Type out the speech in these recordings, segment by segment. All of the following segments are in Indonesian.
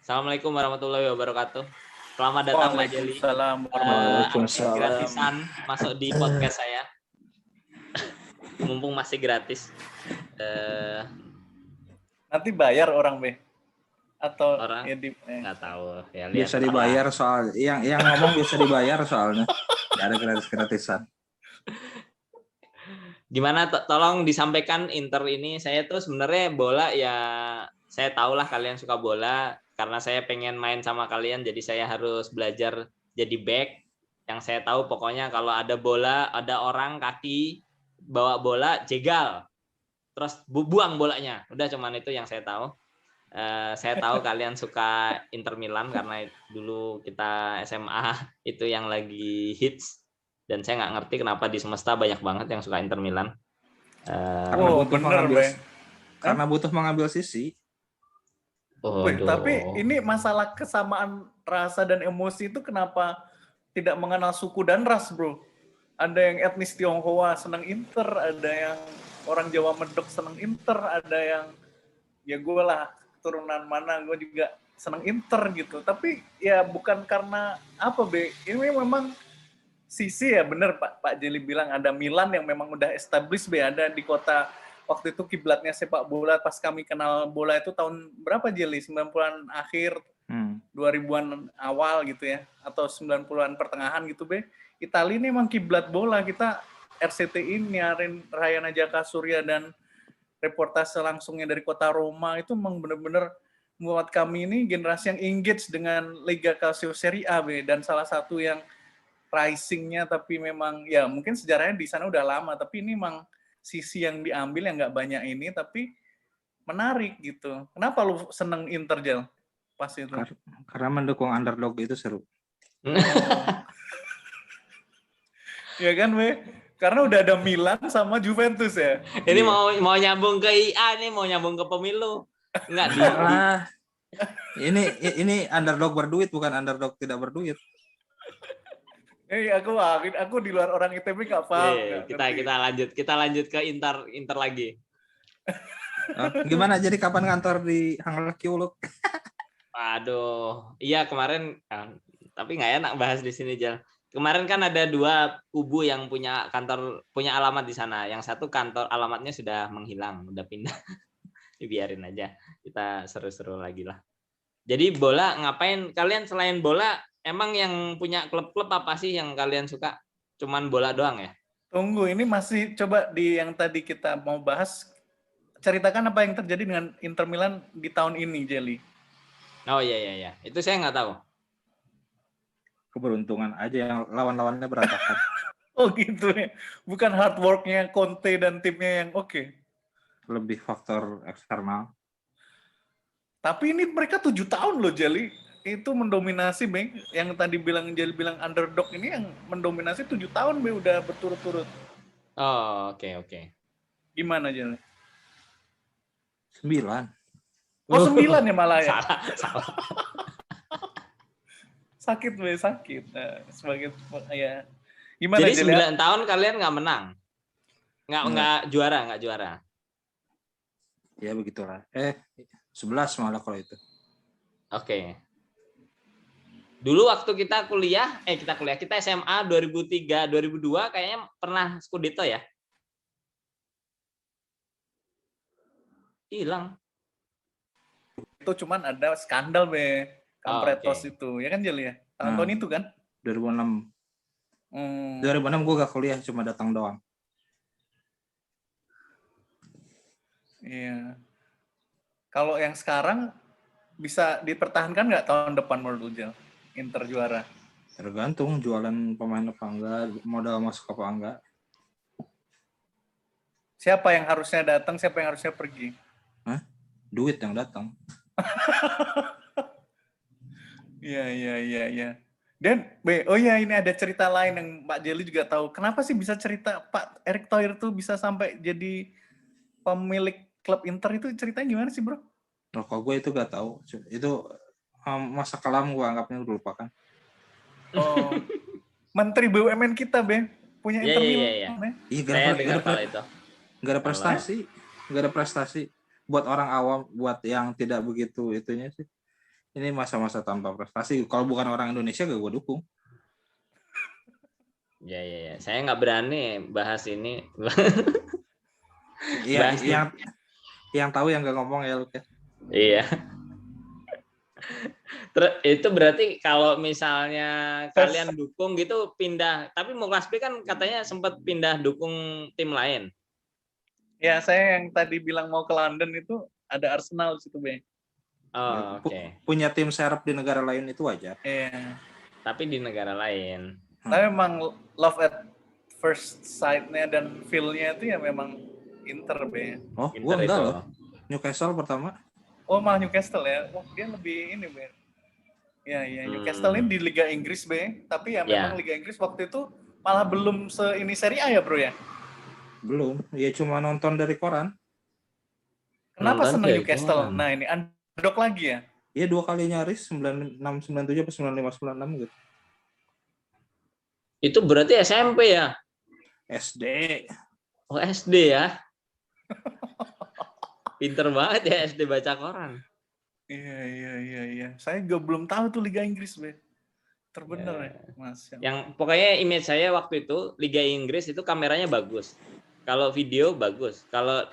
Assalamualaikum warahmatullahi wabarakatuh. Selamat datang Mbak Jeli. Waalaikumsalam warahmatullahi wabarakatuh. Gratisan masuk di podcast saya. Mumpung masih gratis. Nanti bayar orang be atau Orang ya nggak tahu ya. Biasa dibayar soal yang ngomong bisa dibayar soalnya. Nggak ada gratisan. Gimana? Tolong disampaikan Inter ini. Saya tuh sebenarnya bola ya. Saya tahulah kalian suka bola. Karena saya pengen main sama kalian, jadi saya harus belajar jadi back. Yang saya tahu pokoknya kalau ada bola, ada orang kaki bawa bola, jegal, terus buang bolanya. Udah cuman itu yang saya tahu. Saya tahu kalian suka Inter Milan karena dulu kita SMA itu yang lagi hits. Dan saya nggak ngerti kenapa di semesta banyak banget yang suka Inter Milan. Karena butuh mengambil sisi. Tapi ini masalah kesamaan rasa dan emosi itu kenapa tidak mengenal suku dan ras, bro? Ada yang etnis Tionghoa senang Inter, ada yang orang Jawa Medok senang Inter, ada yang ya gue lah keturunan mana gue juga senang Inter gitu. Tapi ya bukan karena apa be? Ini memang sisi ya bener Pak Jeli bilang ada Milan yang memang udah established be, ada di kota. Waktu itu kiblatnya sepak bola pas kami kenal bola itu tahun berapa Jeli? 90-an akhir, 2000-an awal gitu ya, atau 90-an pertengahan gitu be. Italia ini emang kiblat bola. Kita RCTI nyiarin Rayana Jaka Surya dan reportase langsungnya dari kota Roma itu emang bener-bener membuat kami ini generasi yang engage dengan Liga Calcio Serie A be. Dan salah satu yang rising-nya tapi memang ya mungkin sejarahnya di sana udah lama, tapi ini memang sisi yang diambil yang nggak banyak ini tapi menarik gitu. Kenapa lu seneng Inter Jel pas itu? Karena mendukung underdog itu seru. Ya kan be, karena udah ada Milan sama Juventus ya. Ini mau nyambung ke IA nih, mau nyambung ke pemilu. Enggak Ini underdog berduit bukan underdog tidak berduit. Aku di luar orang ITB nggak paham. Kita lanjut ke Inter lagi. Gimana jadi kapan kantor di Hanglekiuluk? Aduh, iya kemarin, tapi nggak enak bahas di sini Jal. Kemarin kan ada dua kubu yang punya alamat di sana. Yang satu kantor alamatnya sudah menghilang, udah pindah. Biarin aja, kita seru-seru lagi lah. Jadi bola ngapain? Kalian selain bola emang yang punya klub-klub apa sih yang kalian suka? Cuman bola doang ya? Tunggu, ini masih coba di yang tadi kita mau bahas. Ceritakan apa yang terjadi dengan Inter Milan di tahun ini, Jeli. Oh iya. Itu saya nggak tahu. Keberuntungan aja yang lawan-lawannya berantakan. Oh gitu ya. Bukan hard work-nya Conte dan timnya yang oke. Lebih faktor eksternal. Tapi ini mereka 7 tahun loh, Jeli. Itu mendominasi, Bang. Yang tadi Jeli bilang underdog ini yang mendominasi 7 tahun, Bang, udah berturut-turut. Oh, oke. Gimana, Jeli? 9. Oh, 9 ya malah ya? Salah. Sakit, Bang, sakit. Nah, sebagai ya. Gimana, jadi Jeli? 9 tahun kalian nggak menang? Nggak juara? Ya begitulah. 11 malah kalau itu. Oke. Dulu waktu kita SMA 2003, 2002 kayaknya pernah Scudetto ya? Hilang. Itu cuman ada skandal, Be. Kampretos okay. itu. Ya kan, Jeli ya? Tahun itu kan? 2006. 2006 gue gak kuliah, cuma datang doang. Iya. Kalau yang sekarang bisa dipertahankan nggak tahun depan menurut Ujel? Inter juara? Tergantung jualan pemain apa enggak, modal masuk apa enggak. Siapa yang harusnya datang, siapa yang harusnya pergi? Duit yang datang. Iya. Dan ini ada cerita lain yang Pak Jeli juga tahu. Kenapa sih bisa cerita Pak Erick Thohir tuh bisa sampai jadi pemilik klub Inter itu ceritanya gimana sih, bro? Kalau gue itu gak tahu. Itu masa kelam gue anggapnya udah lupakan. Oh, Menteri BUMN kita, Be, punya Inter Milan. Iya. Saya dengar kalau itu. Gak ada prestasi. Buat orang awam, buat yang tidak begitu itunya sih. Ini masa-masa tanpa prestasi. Kalau bukan orang Indonesia gak gue dukung. Ya. Saya nggak berani bahas ini. Iya, Bahas yang tahu yang gak ngomong ya, Luke. Iya. Terus itu berarti kalau misalnya kalian dukung gitu pindah, tapi Muklas B kan katanya sempat pindah dukung tim lain. Ya, saya yang tadi bilang mau ke London itu ada Arsenal di situ, Be. Oh, oke. Punya tim serap di negara lain itu wajar. Iya. Tapi di negara lain. Tapi memang love at first sight-nya dan feel-nya itu ya memang Inter, Be. Oh, Inter gua enggak itu. loh. Newcastle pertama. Oh, malah Newcastle ya. Oh, dia lebih ini, Be. Ya, Newcastle ini di Liga Inggris, Be. Tapi ya memang Liga Inggris waktu itu malah belum ini Serie A ya, Bro ya? Belum. Ya cuma nonton dari koran. Kenapa Nonton senang dari Newcastle? koran. Nah, ini underdog lagi ya? Iya 2 kali nyaris 96 97 atau 95 96 gitu. Itu berarti SMP ya? SD. Oh, SD ya? Pinter banget ya SD baca koran. Iya. Saya juga belum tahu tuh Liga Inggris, Be. Terbener ya, Mas. Yang pokoknya image saya waktu itu Liga Inggris itu kameranya bagus. Kalau video bagus. Kalau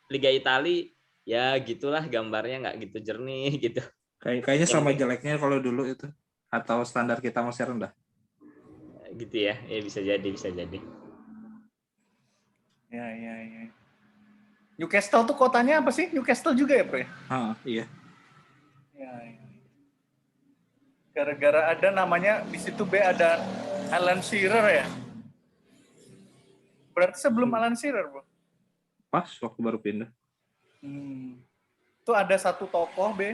Liga Italia ya gitulah gambarnya nggak gitu jernih gitu. Kayaknya sama jeleknya kalau dulu itu. Atau standar kita masih rendah. Gitu ya. Ya bisa jadi. Ya. Newcastle tuh kotanya apa sih? Newcastle juga ya, Bro? Iya. Ya. Gara-gara ada namanya di situ B ada Alan Shearer ya. Berarti sebelum Alan Shearer, Bro. Pas waktu baru pindah. Itu ada satu tokoh B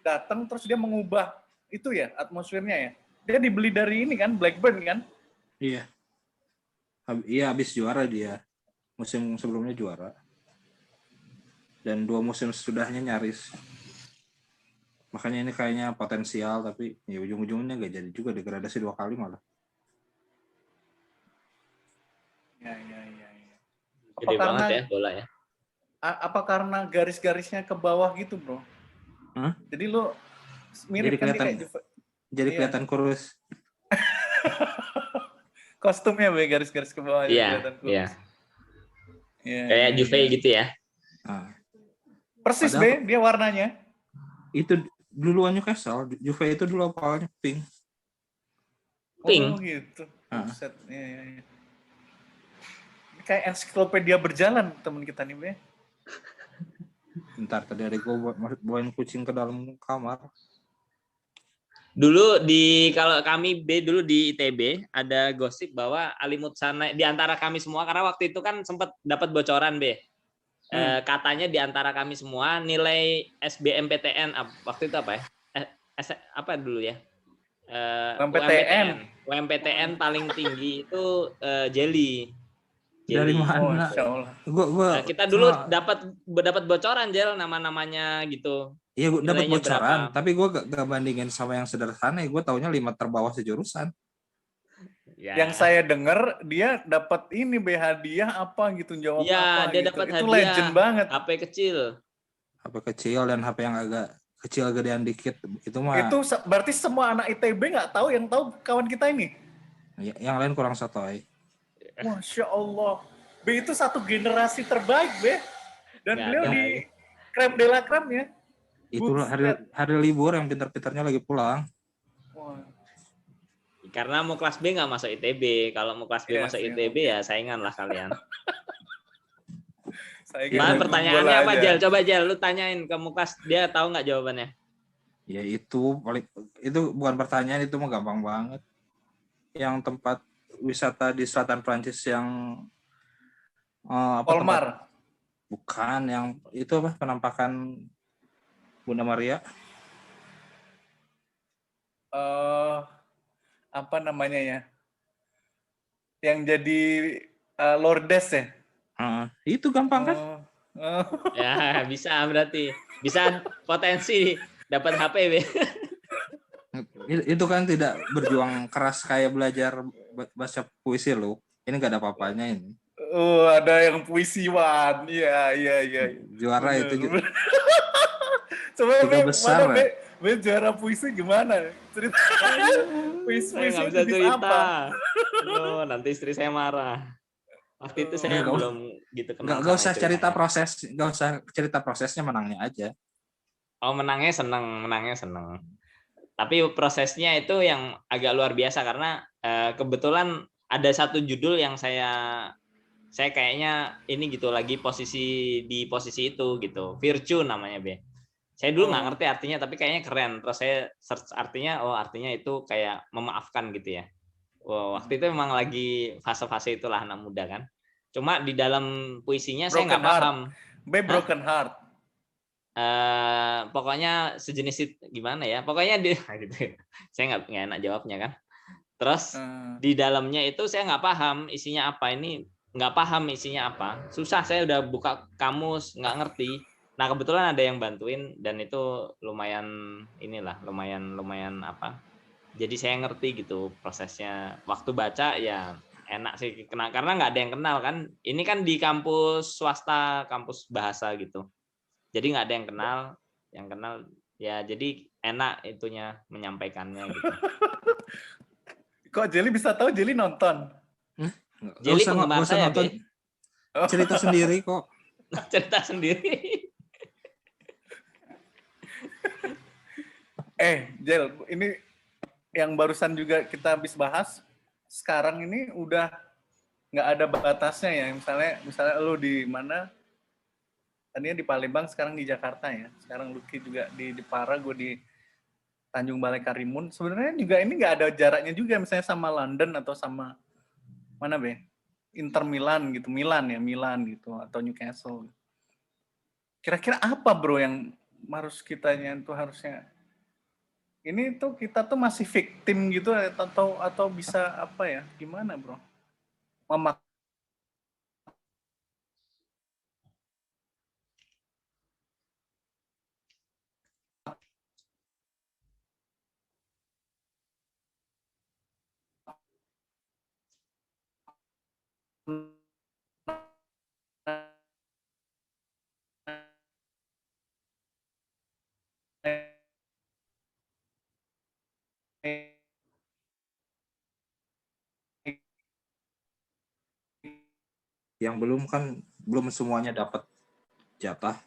datang terus dia mengubah itu ya atmosfernya ya. Dia dibeli dari ini kan Blackburn kan? Iya. Iya habis juara dia. Musim sebelumnya juara. Dan 2 musim sesudahnya nyaris. Makanya ini kayaknya potensial tapi ya ujung-ujungnya gak jadi juga, degradasi 2 kali malah. Ya. Gede banget ya bola ya. Apa karena garis-garisnya ke bawah gitu, Bro? Jadi lu mirip jadi kelihatan, kayak jadi kelihatan kurus. Kostumnya be garis-garis ke bawah kelihatan kurus. Iya. Kayak Juve gitu ya. Persis be dia warnanya. Itu duluan Newcastle, Juve itu dulu awalnya pink. Oh gitu. Set. Iya. Kayak ensiklopedia berjalan teman kita nih be. Bentar tadi ada gue bawain kucing ke dalam kamar. Dulu kalau kami B dulu di ITB ada gosip bahwa Ali Mutsana di antara kami semua, karena waktu itu kan sempat dapat bocoran B. Katanya di antara kami semua nilai SBMPTN waktu itu apa ya? Apa dulu ya? UMPTN paling tinggi itu Jelly. Dari mana? Kita dulu dapat bocoran Jel nama-namanya gitu. Iya, gue dapat bocoran, tapi gue gak bandingin sama yang sederhana. Gue taunya 5 terbawah sejurusan. Ya. Yang saya dengar dia dapat ini hadiah apa gitu, jawab apa dia gitu. Dapat itu hadiah, legend banget. HP kecil dan HP yang agak kecil gedean dikit itu mah. Itu berarti semua anak ITB nggak tahu, yang tahu kawan kita ini. Yang lain kurang sotoy. Masya Allah, B itu satu generasi terbaik, B. Dan beliau di krem de la krem ya. Itu hari libur yang pintar-pintarnya lagi pulang. Wah. Karena mau kelas B nggak masuk ITB. Kalau mau kelas B masuk ITB ya saingan lah kalian. Pertanyaannya apa Jel? Coba Jel, lu tanyain ke Muklas, dia tahu nggak jawabannya? Ya itu bukan pertanyaan, itu mah gampang banget. Yang tempat wisata di selatan Prancis yang Colmar. Bukan, yang itu apa, penampakan Bunda Maria. Apa namanya ya? Yang jadi Lourdes ya? Itu gampang kan? Ya bisa, berarti bisa potensi dapat HP be. Itu kan tidak berjuang keras kayak belajar baca puisi lo. Ini nggak ada apa-apanya ini. Ada yang puisiwan. Iya. Juara bener, itu. Coba Tiga besar, mana Be juara puisi gimana? Cerita Saya nggak puisi bisa jenis cerita. apa? Aduh, nanti istri saya marah. Waktu itu saya Nggak, belum gitu kenal nggak sama usah istri cerita saya. proses, nggak usah cerita prosesnya, menangnya aja. Oh, menangnya seneng. Tapi prosesnya itu yang agak luar biasa karena kebetulan ada satu judul yang saya kayaknya ini gitu lagi di posisi itu gitu. Virtue namanya, Be. Saya dulu nggak Oh. ngerti artinya tapi kayaknya keren. Terus saya search artinya, oh artinya itu kayak memaafkan gitu ya. Wow, waktu itu memang lagi fase-fase itulah anak muda kan. Cuma di dalam puisinya saya Broken nggak heart. paham. Be broken heart. Pokoknya sejenis itu gimana ya? Pokoknya di gitu. Saya nggak enak jawabnya kan. Terus di dalamnya itu saya nggak paham isinya apa, ini nggak paham isinya apa. Susah, saya udah buka kamus nggak ngerti. Nah kebetulan ada yang bantuin dan itu lumayan lumayan apa. Jadi saya ngerti gitu prosesnya. Waktu baca ya enak sih karena nggak ada yang kenal kan. Ini kan di kampus swasta, kampus bahasa gitu. Jadi nggak ada yang kenal ya, jadi enak itunya menyampaikannya gitu. Kok Jelly bisa tahu Jelly nonton? Jelly penggemar nggak usah saya, nonton, Be. cerita sendiri kok. Cerita sendiri. Jel, ini yang barusan juga kita habis bahas. Sekarang ini udah nggak ada batasnya ya. Misalnya lu di mana? Tadinya di Palembang, sekarang di Jakarta ya. Sekarang Lucky juga di Para, gue di Tanjung Balai Karimun. Sebenarnya juga ini nggak ada jaraknya juga, misalnya sama London atau sama mana Be? Inter Milan gitu, Milan gitu, atau Newcastle. Kira-kira apa bro yang harus kitanya itu harusnya? Ini tuh kita tuh masih victim gitu atau bisa apa ya? Gimana bro? Memak Yang belum semuanya dapat jatah.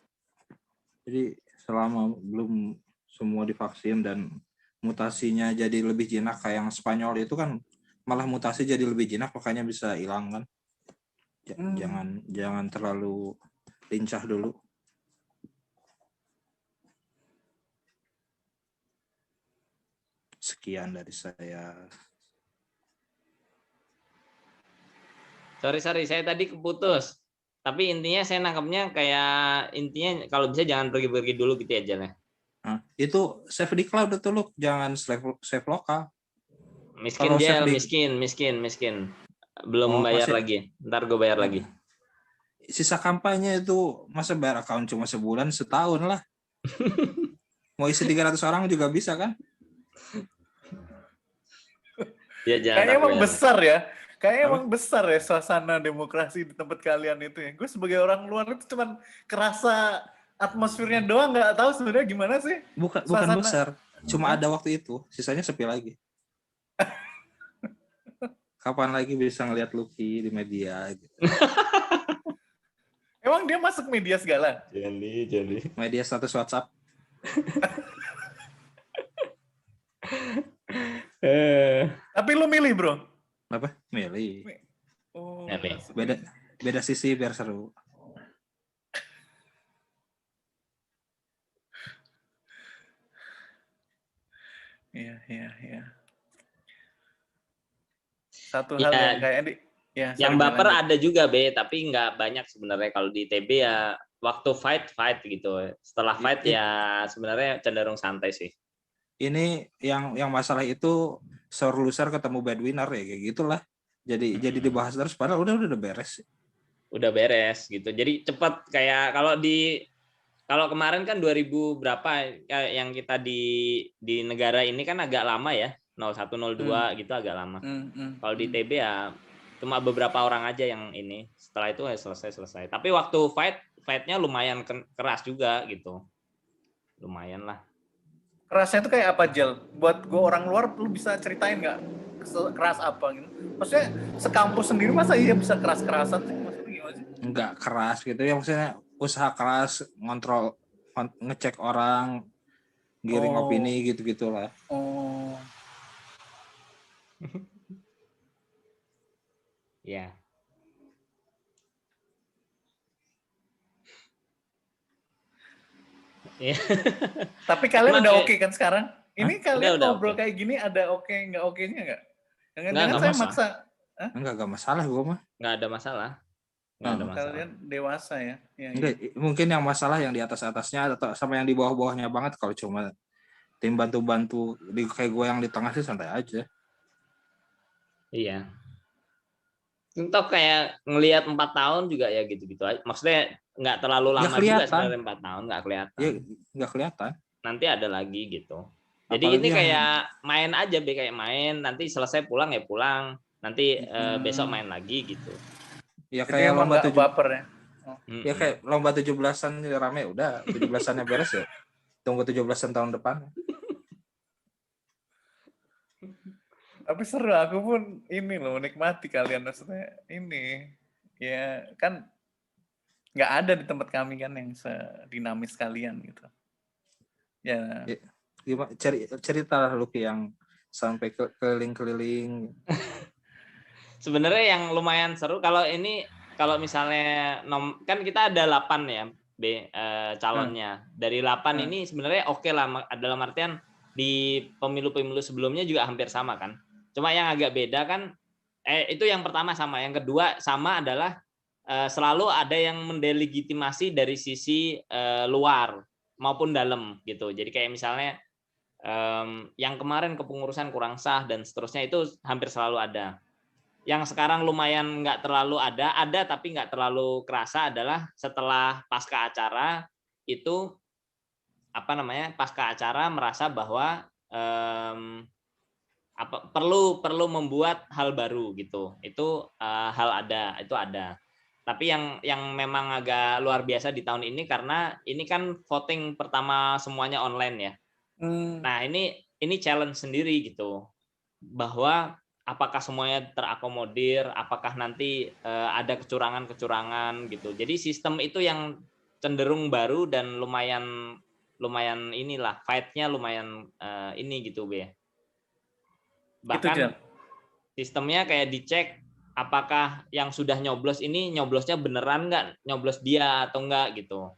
Jadi selama belum semua divaksin dan mutasinya jadi lebih jinak kayak yang Spanyol itu kan, malah mutasi jadi lebih jinak makanya bisa hilang kan. Jangan terlalu lincah dulu. Sekian dari saya. Sorry, saya tadi keputus. Tapi intinya saya nangkapnya kayak intinya kalau bisa jangan pergi-pergi dulu gitu ya, Jel. Nah, itu save di cloud itu loh, jangan save lokal. Miskin Jel, miskin. Belum bayar lagi. Ntar gue bayar lagi. Sisa kampanye itu masa bayar account cuma sebulan, setahun lah. Mau isi 300 orang juga bisa kan? Ya, kayaknya emang besar ya. Kayaknya emang besar ya suasana demokrasi di tempat kalian itu ya. Gue sebagai orang luar itu cuman kerasa atmosfernya doang, nggak tahu sebenarnya gimana sih. Bukan besar, cuma ada waktu itu, sisanya sepi lagi. Kapan lagi bisa ngelihat Lucky di media gitu. Emang dia masuk media segala? Jadi. Media status WhatsApp. Tapi lu milih bro? Apa? Milih. Oh, Beda sisi biar seru. Iya. Satu hal yang kayak yang baper ada juga Be, tapi nggak banyak sebenarnya. Kalau di TB ya waktu fight gitu. Setelah fight ya sebenarnya cenderung santai sih. Ini yang masalah itu sore loser ketemu bad winner ya kayak gitulah. Jadi dibahas terus padahal udah beres. Udah beres gitu. Jadi cepat kayak kalau kemarin kan 2000 berapa yang kita di negara ini kan agak lama ya. 01 02 gitu agak lama. Kalau di TB ya cuma beberapa orang aja yang ini. Setelah itu ya selesai. Tapi waktu fightnya lumayan keras juga gitu. lumayan lah. Kerasnya itu kayak apa, Jel? Buat gue orang luar, lu bisa ceritain nggak keras apa gitu? Maksudnya sekampus sendiri masa iya bisa keras-kerasan sih? Maksudnya gimana sih? Enggak keras gitu ya, maksudnya usaha keras ngontrol, ngecek orang, giring opini gitu-gitulah. Oh. Ya. Iya. Tapi kalian Emang udah kayak- oke kan sekarang? Ini Hah? kalian Udah ngobrol oke. kayak gini ada oke nggak oke-nya nggak? Jangan-jangan Nggak saya masalah. maksa. Enggak masalah gue mah. Nggak ada masalah. Nggak ada Oh, masalah. Kalian dewasa ya? Ya, Enggak, mungkin yang masalah yang di atas-atasnya atau sama yang di bawah-bawahnya banget. Kalau cuma tim bantu-bantu di kayak gue yang di tengah sih santai aja. Iya. Untuk kayak ngelihat 4 tahun juga ya gitu-gitu aja. Maksudnya nggak terlalu Nggak lama juga kelihatan. sebenarnya 4 tahun, nggak kelihatan. Ya nggak kelihatan. Nanti ada lagi gitu. Jadi Apalagi ini yang- kayak main aja, kayak main. Nanti selesai pulang ya pulang. Nanti besok main lagi gitu. Ya Jadi kayak emang lomba nggak baper ya? Ya kayak lomba 17-an rame udah 17-annya beres ya. Tunggu 17-an tahun depan. Tapi seru, aku pun ini loh menikmati kalian, maksudnya ini ya kan nggak ada di tempat kami kan yang sedinamis kalian gitu. Ya. Gimana cerita lu Ki, yang sampai keliling-keliling. Sebenarnya yang lumayan seru kalau ini, kalau misalnya kan kita ada 8 ya calonnya. Dari 8 ini sebenarnya oke lah, dalam artian di pemilu-pemilu sebelumnya juga hampir sama kan. Cuma yang agak beda kan, itu yang pertama sama. Yang kedua sama adalah selalu ada yang mendelegitimasi dari sisi luar maupun dalam gitu. Jadi kayak misalnya yang kemarin kepengurusan kurang sah dan seterusnya, itu hampir selalu ada. Yang sekarang lumayan nggak terlalu ada tapi nggak terlalu kerasa adalah setelah pasca acara itu pasca acara merasa bahwa perlu membuat hal baru gitu. Itu itu ada. Tapi yang memang agak luar biasa di tahun ini karena ini kan voting pertama semuanya online ya. Nah, ini challenge sendiri gitu. Bahwa apakah semuanya terakomodir, apakah nanti ada kecurangan-kecurangan gitu. Jadi sistem itu yang cenderung baru dan lumayan inilah, fight-nya lumayan ini gitu, Be. Bahkan sistemnya kayak dicek apakah yang sudah nyoblos ini nyoblosnya beneran nggak, nyoblos dia atau enggak gitu.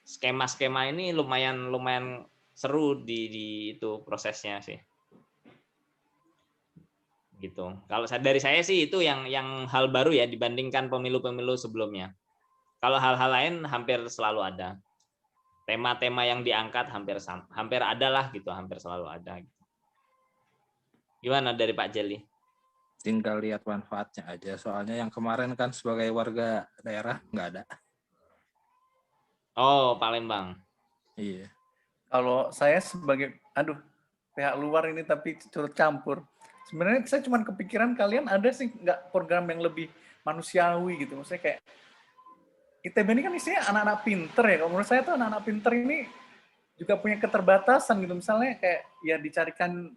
Skema-skema ini lumayan seru di itu prosesnya sih. Gitu. Kalau dari saya sih itu yang hal baru ya dibandingkan pemilu-pemilu sebelumnya. Kalau hal-hal lain hampir selalu ada. Tema-tema yang diangkat hampir ada lah gitu, hampir selalu ada gitu. Gimana dari Pak Jeli? Tinggal lihat manfaatnya aja. Soalnya yang kemarin kan sebagai warga daerah nggak ada. Oh, Palembang. Iya. Kalau saya sebagai pihak luar ini tapi turut campur. Sebenarnya saya cuma kepikiran kalian ada sih nggak program yang lebih manusiawi gitu. Maksudnya kayak ITB ini kan isinya anak-anak pinter ya. Kalau menurut saya tuh anak-anak pinter ini juga punya keterbatasan gitu. Misalnya kayak ya dicarikan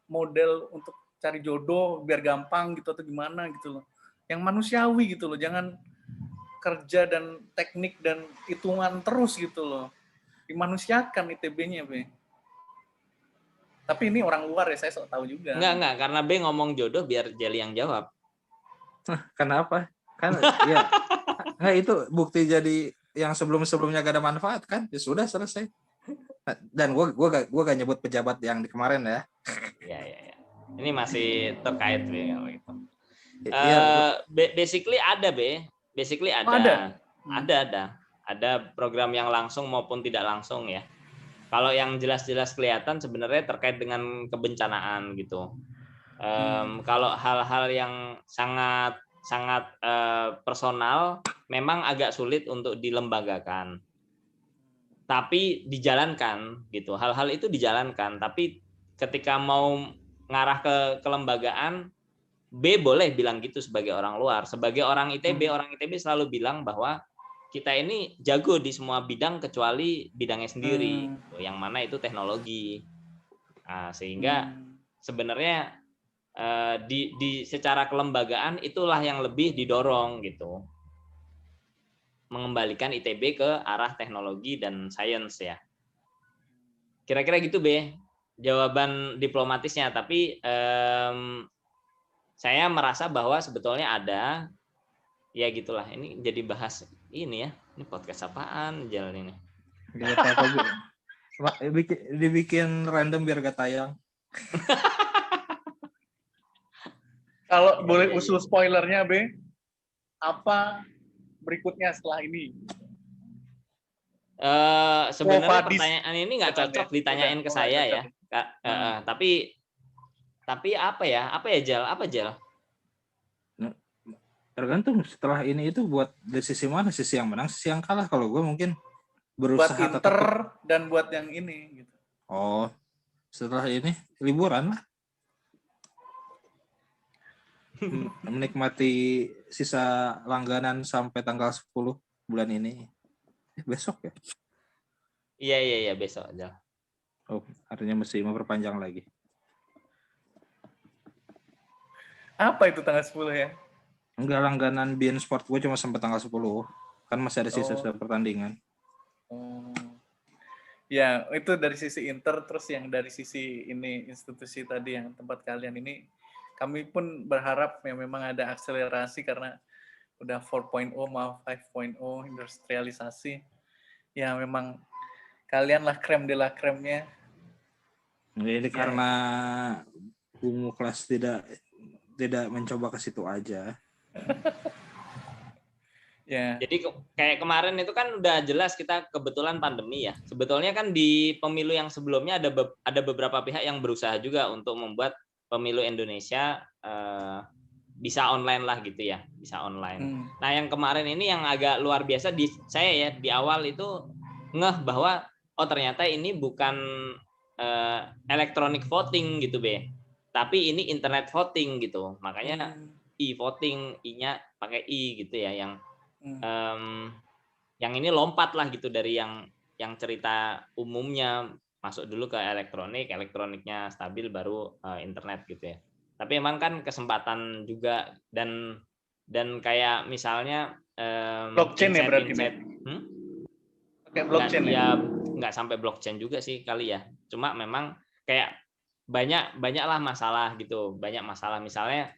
model untuk cari jodoh biar gampang gitu atau gimana gitu loh. Yang manusiawi gitu loh. Jangan kerja dan teknik dan hitungan terus gitu loh. Dimanusiakan ITB-nya, Be. Tapi ini orang luar ya, saya sok tahu juga. Enggak, karena B ngomong jodoh biar Jeli yang jawab. Kenapa? Kan ya. Nah, itu bukti jadi yang sebelum-sebelumnya gak ada manfaat kan? Ya sudah selesai. Dan gua gak nyebut pejabat yang di kemarin ya. Ya. Ini masih terkait B kalau gitu. Basically ada B. Basically ada. Ada program yang langsung maupun tidak langsung ya. Kalau yang jelas-jelas kelihatan sebenarnya terkait dengan kebencanaan gitu. Kalau hal-hal yang sangat personal memang agak sulit untuk dilembagakan. Tapi dijalankan gitu. Hal-hal itu dijalankan, tapi ketika mau ngarah ke kelembagaan, B boleh bilang gitu sebagai orang luar. Sebagai orang ITB, orang ITB selalu bilang bahwa kita ini jago di semua bidang kecuali bidangnya sendiri, yang mana itu teknologi. Nah, sehingga sebenarnya di secara kelembagaan itulah yang lebih didorong gitu, mengembalikan ITB ke arah teknologi dan sains ya. Kira-kira gitu be jawaban diplomatisnya. Tapi saya merasa bahwa sebetulnya ada, ya gitulah. Ini jadi bahas ini ya. Ini podcast apaan jalan ini? Gak apa-apa, dibikin random biar gak tayang. Kalau boleh usul spoilernya, Be, apa berikutnya setelah ini? Sebenarnya pertanyaan ini nggak cocok ditanyain ke saya ya. Tapi apa ya Jal? Apa Jal? Tergantung setelah ini itu buat dari sisi mana, sisi yang menang, sisi yang kalah. Kalau gue mungkin berusaha buat Inter dan buat yang ini gitu. Oh, setelah ini liburan lah. Menikmati sisa langganan sampai tanggal 10 bulan ini. Besok ya? Iya besok aja. Oh, artinya mesti memperpanjang lagi. Apa itu tanggal 10 ya? Enggak, langganan beIN Sport gue cuma sampai tanggal 10. Kan masih ada sisa pertandingan. Ya, itu dari sisi Inter. Terus yang dari sisi ini, institusi tadi yang tempat kalian ini, kami pun berharap ya memang ada akselerasi karena udah 4.0 mau 5.0 industrialisasi. Ya memang kalian lah krem de la kremnya. Ini karena Bungu kelas tidak mencoba ke situ aja. Ya. Jadi kayak kemarin itu kan udah jelas kita kebetulan pandemi ya. Sebetulnya kan di pemilu yang sebelumnya ada beberapa pihak yang berusaha juga untuk membuat pemilu Indonesia bisa online lah gitu ya, bisa online. Nah yang kemarin ini yang agak luar biasa saya ya di awal itu ngeh bahwa ternyata ini bukan electronic voting gitu be, tapi ini internet voting gitu. Makanya e-voting, i-nya pakai i gitu ya, yang ini lompat lah gitu dari yang cerita umumnya, masuk dulu ke elektroniknya stabil baru internet gitu ya. Tapi emang kan kesempatan juga dan kayak misalnya blockchain ya berarti. Pakai blockchain ya? Nggak sampai blockchain juga sih kali ya. Cuma memang kayak banyaklah masalah gitu, banyak masalah. Misalnya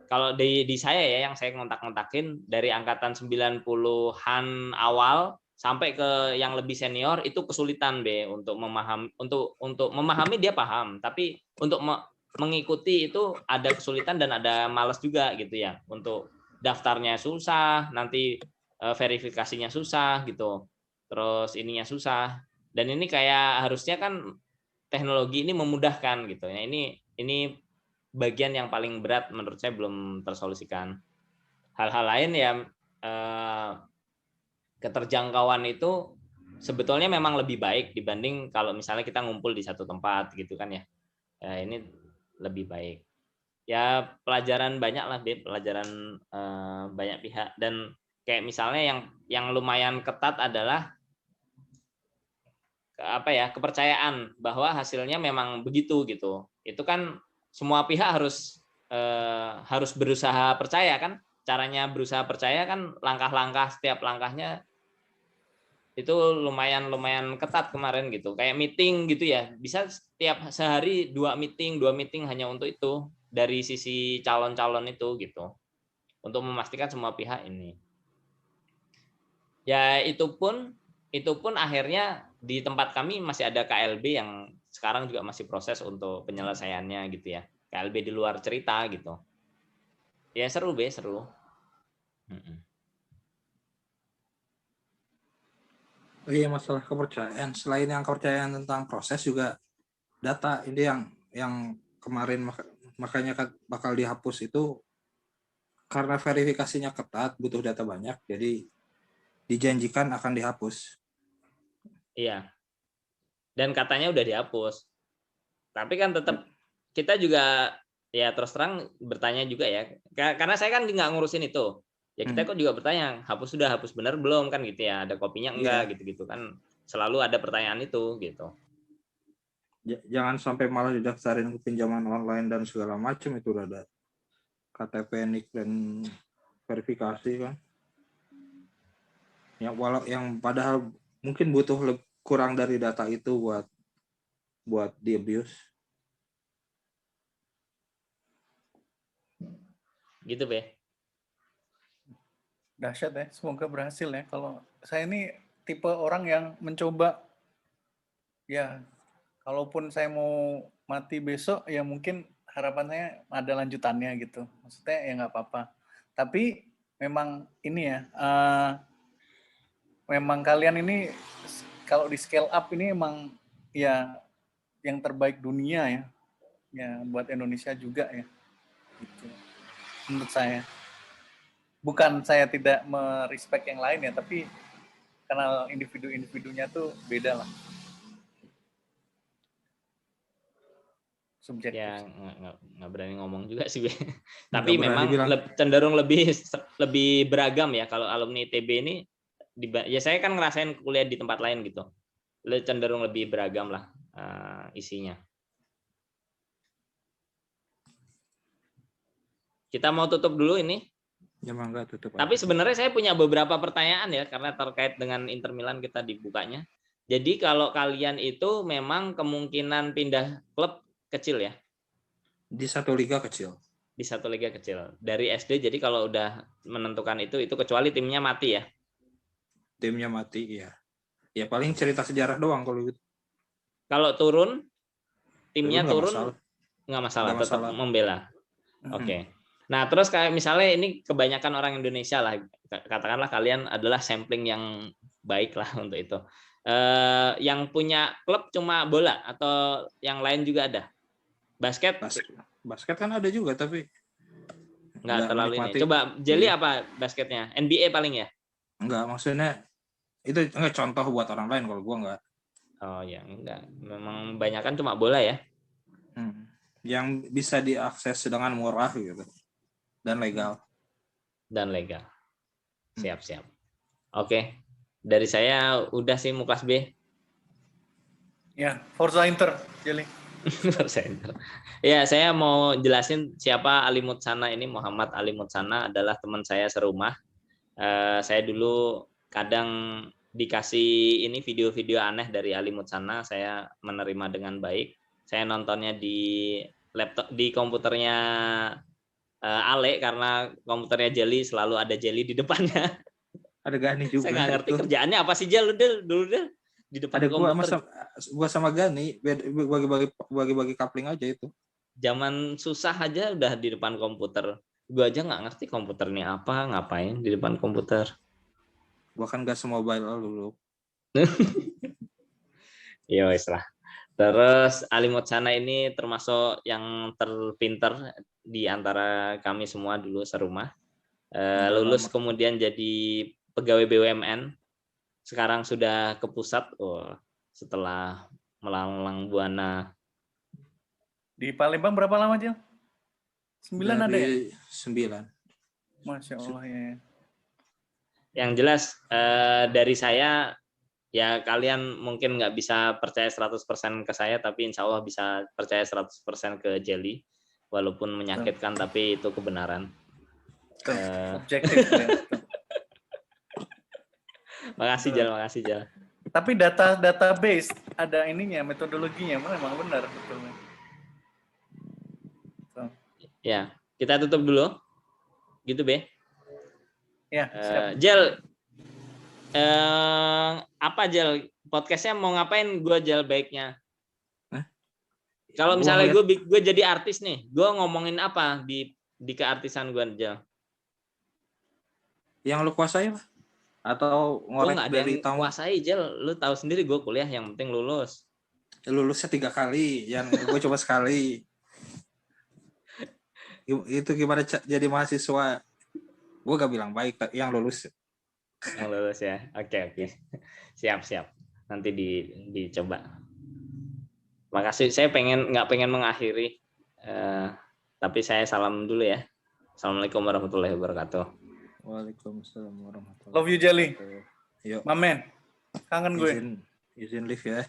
kalau di saya ya, yang saya ngontak-ngontakin dari angkatan 90-an awal sampai ke yang lebih senior itu kesulitan be untuk memahami, untuk memahami dia paham, tapi untuk mengikuti itu ada kesulitan dan ada malas juga gitu ya. Untuk daftarnya susah, nanti verifikasinya susah gitu. Terus ininya susah. Dan ini kayak harusnya kan teknologi ini memudahkan gitu ya. Ini bagian yang paling berat menurut saya belum tersolusikan. Hal-hal lain ya keterjangkauan itu sebetulnya memang lebih baik dibanding kalau misalnya kita ngumpul di satu tempat gitu kan ya. Ini lebih baik. Ya pelajaran banyak lah, pelajaran banyak pihak. Dan kayak misalnya yang lumayan ketat adalah kepercayaan bahwa hasilnya memang begitu gitu. Itu kan semua pihak harus berusaha percaya kan. Caranya berusaha percaya kan langkah-langkah, setiap langkahnya itu lumayan ketat kemarin gitu. Kayak meeting gitu ya, bisa setiap sehari 2 meeting hanya untuk itu dari sisi calon-calon itu gitu. Untuk memastikan semua pihak ini. Ya itu pun akhirnya di tempat kami masih ada KLB yang sekarang juga masih proses untuk penyelesaiannya gitu ya. KLB di luar cerita gitu. Ya seru be, seru. Iya, masalah kepercayaan. Selain yang kepercayaan tentang proses juga data ini yang kemarin makanya bakal dihapus itu karena verifikasinya ketat, butuh data banyak, jadi dijanjikan akan dihapus. Iya. Dan katanya udah dihapus. Tapi kan tetap kita juga ya terus terang bertanya juga ya. Karena saya kan nggak ngurusin itu. Ya kita kok juga bertanya, hapus benar belum kan gitu ya, ada kopinya enggak gitu-gitu kan, selalu ada pertanyaan itu gitu. Jangan sampai malah didaftarin ke pinjaman online dan segala macam, itu udah ada KTP, NIK dan verifikasi kan. Yang padahal mungkin butuh kurang dari data itu buat di abuse. Gitu, Be. Dahsyat ya, semoga berhasil ya. Kalau saya ini tipe orang yang mencoba, ya kalaupun saya mau mati besok, ya mungkin harapannya ada lanjutannya gitu. Maksudnya ya nggak apa-apa. Tapi memang ini ya, memang kalian ini kalau di scale up ini emang ya yang terbaik dunia ya. Ya buat Indonesia juga ya. Gitu. Menurut saya. Bukan saya tidak merespek yang lain ya, tapi karena individu-individunya tuh beda lah. Subjektif. Ya nggak berani ngomong juga sih, Be. Nggak Tapi berani memang bilang. cenderung lebih beragam ya kalau alumni ITB ini. Ya saya kan ngerasain kuliah di tempat lain gitu, cenderung lebih beragam lah isinya. Kita mau tutup dulu ini. Ya mangga tutup. Tapi sebenarnya saya punya beberapa pertanyaan ya, karena terkait dengan Inter Milan kita dibukanya. Jadi kalau kalian itu memang kemungkinan pindah klub kecil ya? Di satu liga kecil. Di satu liga kecil. Dari SD, jadi kalau udah menentukan itu kecuali timnya mati ya? Timnya mati, ya. Ya paling cerita sejarah doang kalau gitu. Kalau turun, timnya turun nggak masalah, tetap membela. Oke. Nah, terus kayak misalnya ini kebanyakan orang Indonesia lah, katakanlah kalian adalah sampling yang baik lah untuk itu. Yang punya klub cuma bola atau yang lain juga ada? Basket kan ada juga, tapi nggak terlalu menikmati. Ini. Coba Jelly apa basketnya? NBA paling ya? Enggak, maksudnya itu enggak contoh buat orang lain, kalau gua enggak. Oh ya, enggak. Memang banyakan cuma bola ya? Yang bisa diakses dengan murah gitu. Dan legal. Siap. Oke. Dari saya udah sih Muklas B. Ya, Forza Inter, Jelly. Forza Inter. Ya, saya mau jelasin siapa Ali Mutsana ini. Muhammad Ali Mutsana adalah teman saya serumah. Saya dulu kadang dikasih ini video-video aneh dari Ali Mutsana, saya menerima dengan baik. Saya nontonnya di laptop, di komputernya Ale, karena komputernya Jelly selalu ada Jelly di depannya. Ada Gani juga. Saya nggak ngerti itu kerjaannya apa sih Jel dulu di depan ada komputer. Gua sama Gani bagi-bagi coupling aja itu. Zaman susah aja udah di depan komputer. Gua aja nggak ngerti komputer ini apa, ngapain di depan komputer. Gua kan gas mobile dulu. Ya wes lah. Terus Ali Mutsana ini termasuk yang terpinter di antara kami semua dulu serumah. Lulus kemudian jadi pegawai BUMN. Sekarang sudah ke pusat setelah melanglang buana. Di Palembang berapa lama, Jel? 9 ada ya? 9. Masya Allah ya. Yang jelas dari saya, ya kalian mungkin nggak bisa percaya 100% ke saya, tapi insya Allah bisa percaya 100% ke Jelly. Walaupun menyakitkan, tapi itu kebenaran. Objektif. Makasih Jal. Tapi database ada ininya, metodologinya, memang benar betul. Ya, kita tutup dulu. Gitu, Be. Ya, siap. Jel, apa Jel? Podcastnya mau ngapain gue Jel baiknya? Kalau misalnya gue jadi artis nih, gue ngomongin apa di keartisan gue Jel? Yang lu kuasai lah. Atau ngorek dari tamu. Gue kuasai Jel, lu tahu sendiri gue kuliah yang penting lulus. Lulusnya 3 kali, yang gue coba sekali. Itu gimana jadi mahasiswa? Gue gak bilang baik, yang lulus. Yang lulus ya, oke. Siap. Nanti dicoba. Makasih. Saya nggak pengen mengakhiri, tapi saya salam dulu ya. Assalamualaikum warahmatullahi wabarakatuh. Waalaikumsalam warahmatullahi Love you Jelly. wabarakatuh. Yuk, Mamen. Kangen gue. izin live ya.